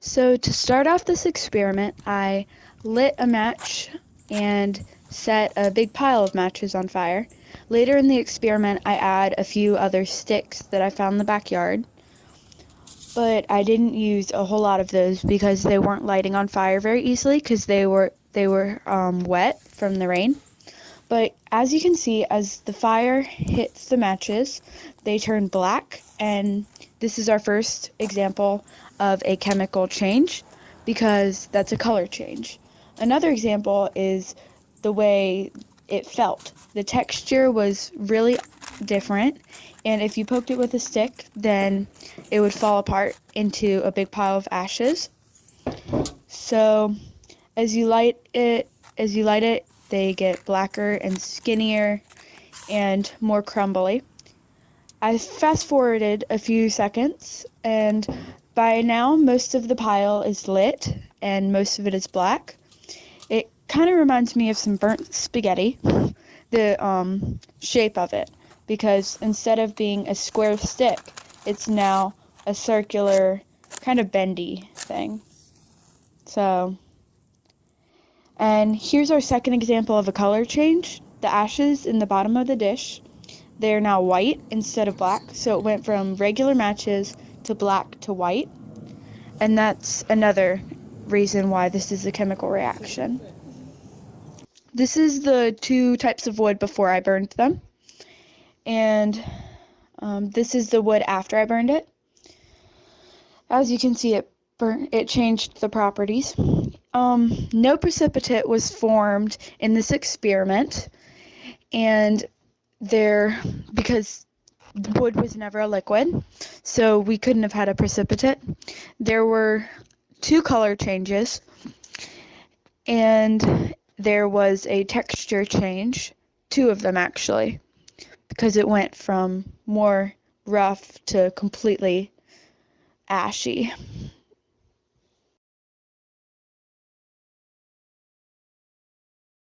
So to start off this experiment, I lit a match and set a big pile of matches on fire. Later in the experiment, I add a few other sticks that I found in the backyard, but I didn't use a whole lot of those because they weren't lighting on fire very easily because they were wet from the rain. But as you can see, as the fire hits the matches, they turn black, and this is our first example of a chemical change because that's a color change. Another example is the way it felt. The texture was really different, and if you poked it with a stick, then it would fall apart into a big pile of ashes. So as you light it, they get blacker and skinnier and more crumbly. I fast forwarded a few seconds, and by now most of the pile is lit and most of it is black. It kind of reminds me of some burnt spaghetti, the shape of it, because instead of being a square stick, it's now a circular, kind of bendy thing. So, and here's our second example of a color change. The ashes in the bottom of the dish, they are now white instead of black, so it went from regular matches to black to white, and that's another reason why this is a chemical reaction. This is the two types of wood before I burned them, and this is the wood after I burned it. As you can see, it changed the properties. No precipitate was formed in this experiment, and because wood was never a liquid, so we couldn't have had a precipitate. There were two color changes, and there was a texture change, two of them actually, because it went from more rough to completely ashy.